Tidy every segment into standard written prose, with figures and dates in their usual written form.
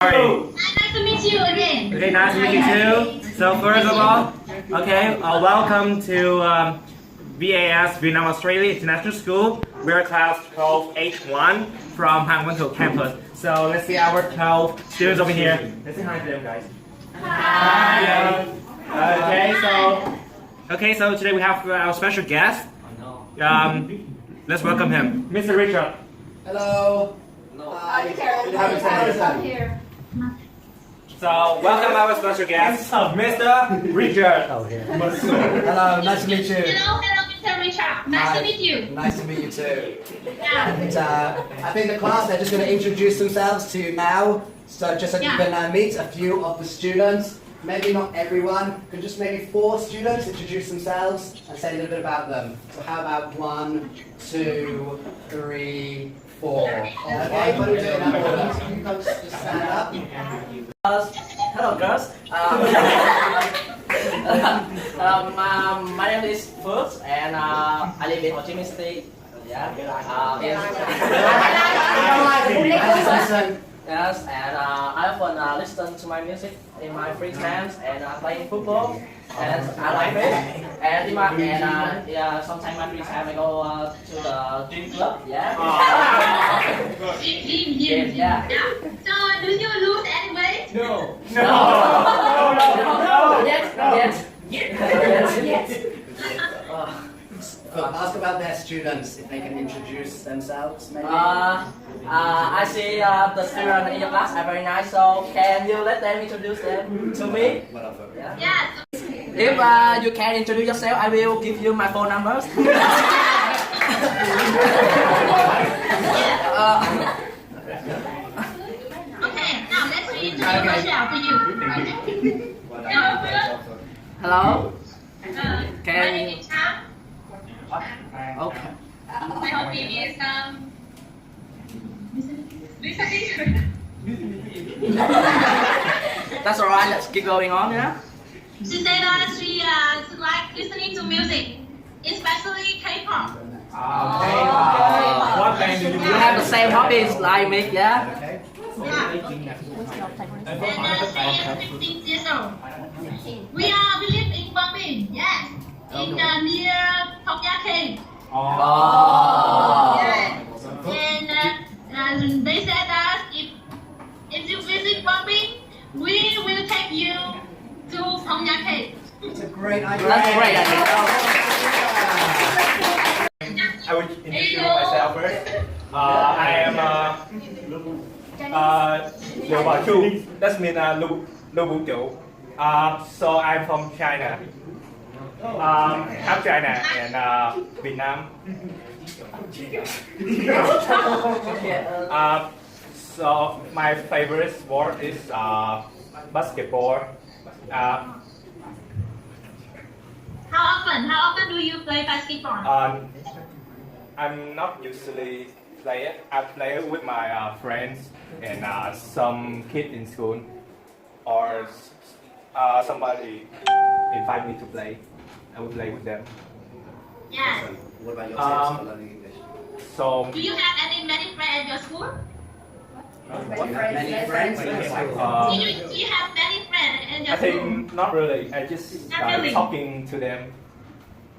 Sorry. Nice to meet you again. Okay, nice to meet you too. So first of all, okay, welcome to VAS Vietnam Australia International School. We're class 12H1 from Hang Won campus. So let's see our 12 students over here. Let's say hi to them, guys. Hi. Okay, so today we have our special guest. Let's welcome him, Mr. Richard. Hello. Here. So welcome our special guest, Mr. Richard. Hello, nice to meet you. Hello, Mr. Richard. Nice to meet you. Nice to meet you too. Yeah. And, I think the class, they're just going to introduce themselves to you now. So just so you can meet a few of the students. Maybe not everyone, but just maybe 4 students introduce themselves and say a little bit about them. So how about 1, 2, 3, 4. Okay, what do we do in that order? So you guys just stand up. Hello girls. My name is First and I live in Ho Chi Minh City. Yes, and I often listen to my music in my free times and playing football, and I like it. And in my sometimes my free time I go to the gym club. Yeah. Gym. Yeah. So, do you lose any weight? No. Yes. Ask about their students, if they can introduce themselves, maybe. I see the students in your class are very nice, so can you let them introduce them to me? Yes. If you can introduce yourself, I will give you my phone numbers. Okay, now let's introduce myself to you. Hello. My name is Chang. Okay. My hobby is listening. That's alright. Let's keep going on. Yeah. She said that she like listening to music, especially K-pop. What band do you You have the same hobbies like me. Yeah. Yeah. And she is 15 years old. We live in Quang Binh, yes, in near Ho Chi Minh. Oh. Yes. And they said that if you visit Quang Binh, we will take you to Ho Chi Minh. It's a great idea. That's great idea. I will introduce myself first. I am Liu Chu. That means Liu Vũ Chu. So I'm from China. Half China and Vietnam. So my favorite sport is basketball. How often do you play basketball? I'm not usually play it. I play it with my friends and some kid in school, or somebody invite me to play. I will play with them. Yes. What about your tips for learning English? So Do you have many friends at your school? Do you have many friends? Do you have many friends at your I school? think not really. I just Not really? talking to them.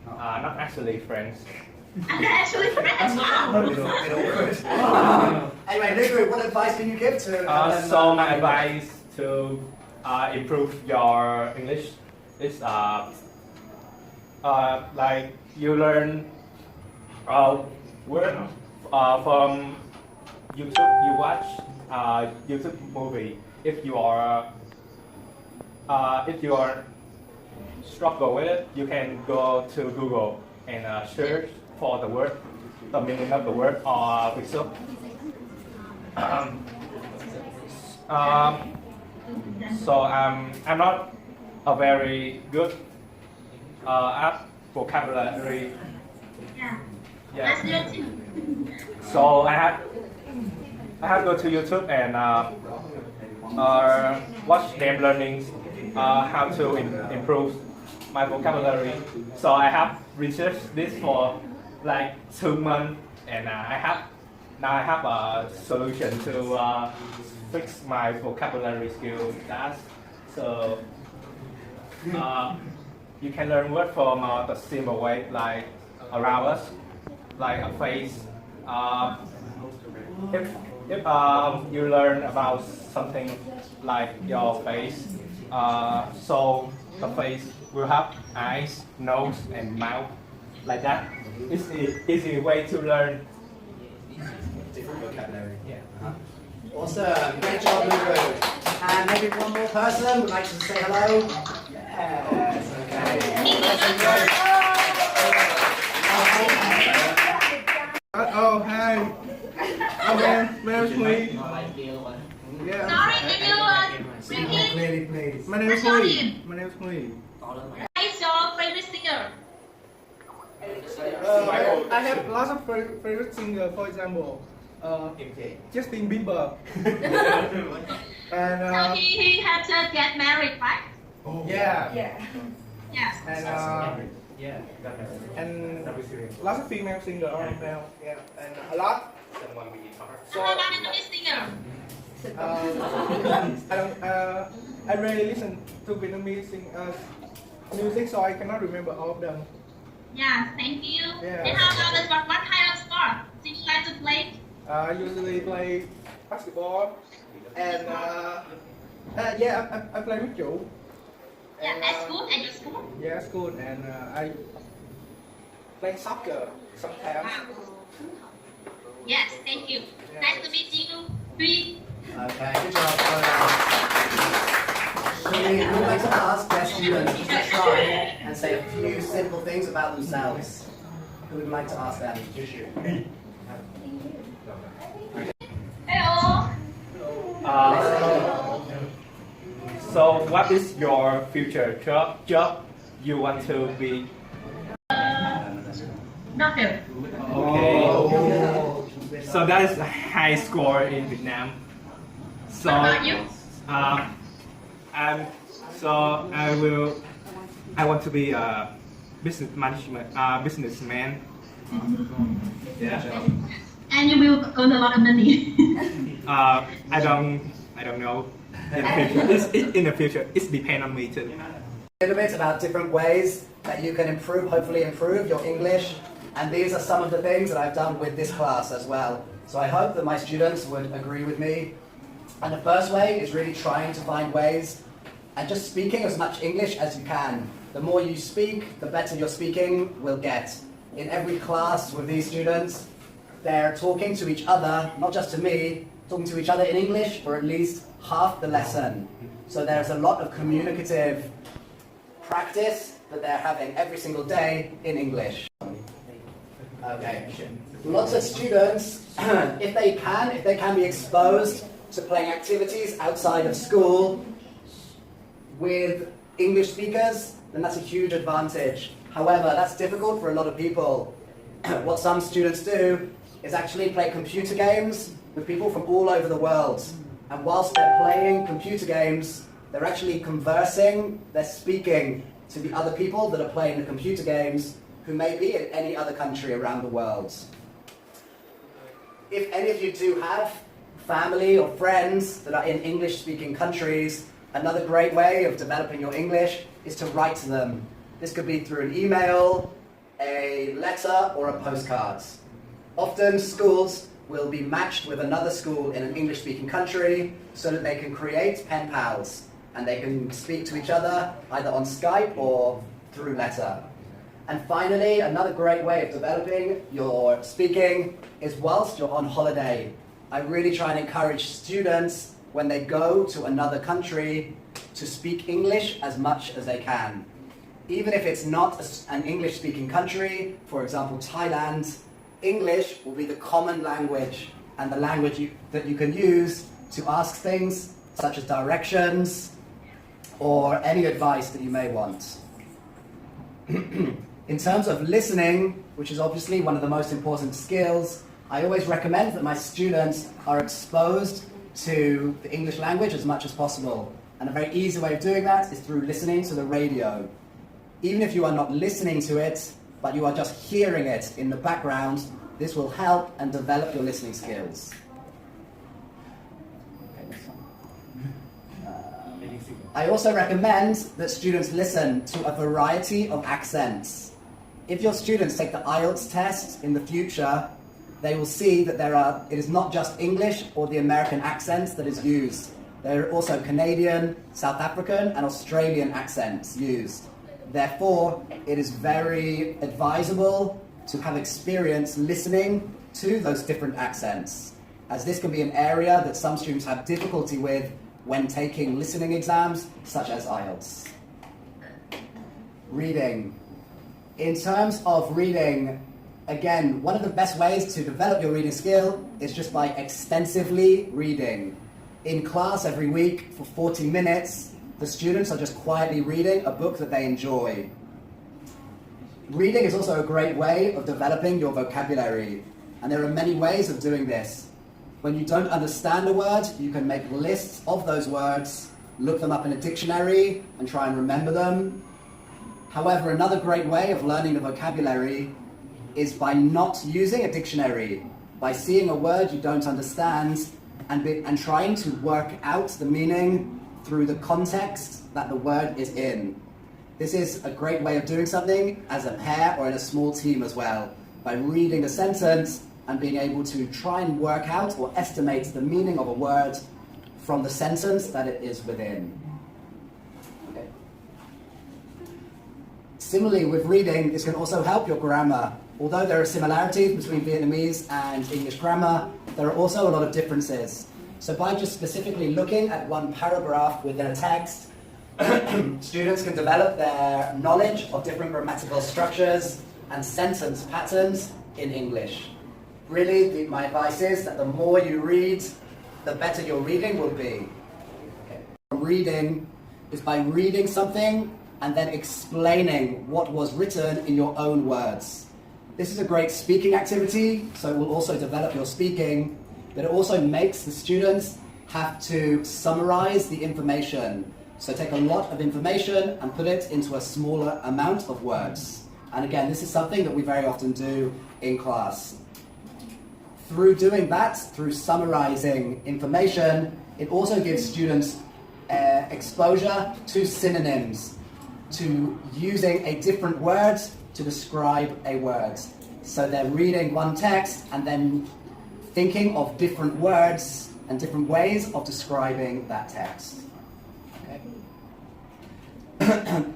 Not actually friends. I'm actually friends. Wow. Anyway, Nico, what advice can you give to them? So my advice to improve your English is like you learn word from YouTube. You watch YouTube movie. If you are struggle with it, you can go to Google and search for the word, the meaning of the word, or research. So I'm not a very good at vocabulary. Yeah. Yeah. That's good too. So I have go to YouTube and watch them learning how to improve my vocabulary. So I have researched this for like 2 months, and I have now I have a solution to fix my vocabulary skill class. So you can learn word from the simple way, like around us, like a face. If you learn about something like your face, so the face will have eyes, nose, and mouth, like that. It's the easy way to learn Different vocabulary. Yeah. Awesome, great job, Ngo. And maybe one more person would like to say hello. Yes, okay. Oh, hi. My name is Lee. Yeah. Sorry, can you repeat? Clearly, please. My name is Lee. My name is Lee. What is your favorite singer? I have lots of favorite singers. For example, Justin Bieber. And Now he had to get married, right? yeah. Yes. And lots of female singers are now. Yeah. And a lot. So how about the singer? I rarely listen to Vietnamese music, so I cannot remember all of them. Yeah, thank you. Yeah. And how about the sport? What kind of sport do you like to play? I usually play basketball, and yeah, I play with you. Yeah, at school, at your school? Yeah, that's good, and I play soccer sometimes. Yes, thank you. Nice to meet you. Three. Okay, good job. We would like to ask their students to try and say a few simple things about themselves. Who would like to ask them? Hello. So what is your future job you want to be? Doctor. Okay. So that is a high score in Vietnam. So What about you? I want to be a businessman. Yeah. And you will earn a lot of money. I don't know. In the future, it depends on me too. A little bit about different ways that you can hopefully improve your English. And these are some of the things that I've done with this class as well. So I hope that my students would agree with me. And the first way is really trying to find ways and just speaking as much English as you can. The more you speak, the better your speaking will get. In every class with these students, they're talking to each other, not just to me, talking to each other in English for at least half the lesson. So there's a lot of communicative practice that they're having every single day in English. Okay. Lots of students, if they can be exposed to playing activities outside of school with English speakers, then that's a huge advantage. However, that's difficult for a lot of people. What some students do is actually play computer games with people from all over the world. And whilst they're playing computer games, they're actually conversing, they're speaking to the other people that are playing the computer games who may be in any other country around the world. If any of you do have family or friends that are in English-speaking countries, another great way of developing your English is to write to them. This could be through an email, a letter, or a postcard. Often schools will be matched with another school in an English-speaking country so that they can create pen pals and they can speak to each other either on Skype or through letter. And finally, another great way of developing your speaking is whilst you're on holiday. I really try and encourage students when they go to another country to speak English as much as they can. Even if it's not an English-speaking country, for example Thailand, English will be the common language and the language that you can use to ask things such as directions or any advice that you may want. In terms of listening, which is obviously one of the most important skills, I always recommend that my students are exposed to the English language as much as possible. And a very easy way of doing that is through listening to the radio. Even if you are not listening to it, but you are just hearing it in the background, This will help and develop your listening skills. I also recommend that students listen to a variety of accents. If your students take the IELTS test in the future, they will see that it is not just English or the American accents that is used. There are also Canadian, South African and Australian accents used. Therefore, it is very advisable to have experience listening to those different accents, as this can be an area that some students have difficulty with when taking listening exams, such as IELTS. Reading. In terms of reading, again, one of the best ways to develop your reading skill is just by extensively reading. In class every week for 40 minutes, the students are just quietly reading a book that they enjoy. Reading is also a great way of developing your vocabulary, and there are many ways of doing this. When you don't understand a word, you can make lists of those words, look them up in a dictionary, and try and remember them. However, another great way of learning the vocabulary is by not using a dictionary, by seeing a word you don't understand and trying to work out the meaning through the context that the word is in. This is a great way of doing something as a pair or in a small team as well, by reading a sentence and being able to try and work out or estimate the meaning of a word from the sentence that it is within. Okay. Similarly, with reading, this can also help your grammar. Although there are similarities between Vietnamese and English grammar, there are also a lot of differences. So by just specifically looking at one paragraph within a text, students can develop their knowledge of different grammatical structures and sentence patterns in English. Really, my advice is that the more you read, the better your reading will be. Okay. Reading is by reading something and then explaining what was written in your own words. This is a great speaking activity, so it will also develop your speaking, but it also makes the students have to summarize the information. So take a lot of information and put it into a smaller amount of words. And again, this is something that we very often do in class. Through doing that, through summarizing information, it also gives students exposure to synonyms, to using a different word to describe a word. So they're reading one text and then thinking of different words and different ways of describing that text. Okay.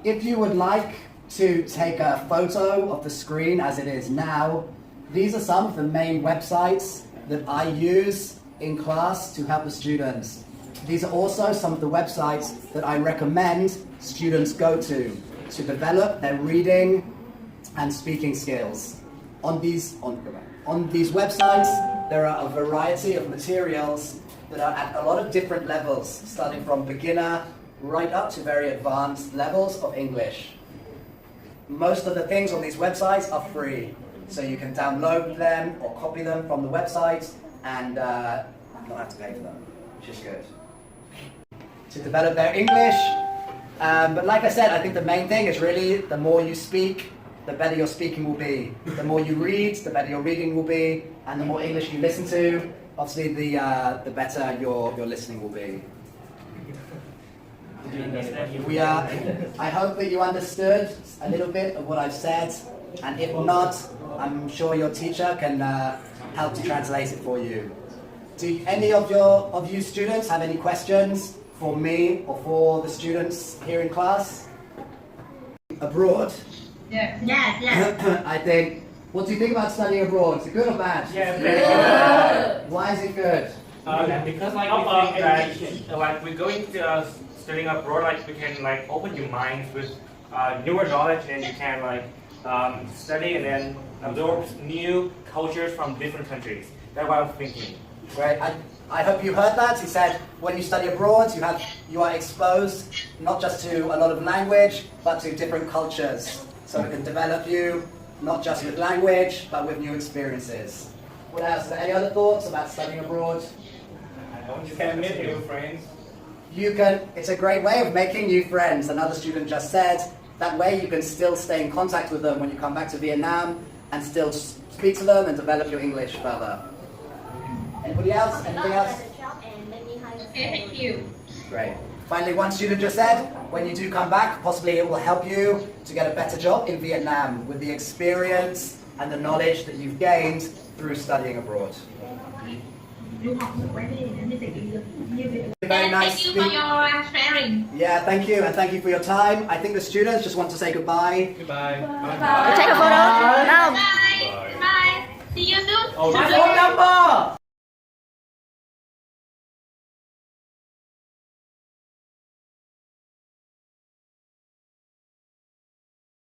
If you would like to take a photo of the screen as it is now, these are some of the main websites that I use in class to help the students. These are also some of the websites that I recommend students go to develop their reading and speaking skills. On these websites, there are a variety of materials that are at a lot of different levels, starting from beginner right up to very advanced levels of English. Most of the things on these websites are free, so you can download them or copy them from the website and not have to pay for them, which is good. To develop their English, but like I said, I think the main thing is really the more you speak, the better your speaking will be. The more you read, the better your reading will be, and the more English you listen to, obviously the better your listening will be. I hope that you understood a little bit of what I've said, and if not, I'm sure your teacher can help to translate it for you. Do any of you students have any questions for me or for the students here in class? Abroad? Yes. Yes. I think, what do you think about studying abroad? Is it good or bad? Yeah, very good. Why is it good? Because like we think that like we're going to studying abroad, like we can like open your minds with newer knowledge, and you can like study and then absorb new cultures from different countries. That's what I'm thinking. Great. I hope you heard that. He said when you study abroad, you are exposed not just to a lot of language, but to different cultures. So it can develop you not just with language, but with new experiences. What else? Are there any other thoughts about studying abroad? You can meet new friends. It's a great way of making new friends. Another student just said, that way you can still stay in contact with them when you come back to Vietnam and still speak to them and develop your English further. Anybody else? Anything else? Okay, thank you. Great. Finally, one student just said, when you do come back, possibly it will help you to get a better job in Vietnam with the experience and the knowledge that you've gained through studying abroad. Very nice. Thank you for your sharing. Yeah, thank you, and thank you for your time. I think the students just want to say goodbye. Goodbye. Take a photo. Now. Bye. Bye. See you soon. Oh,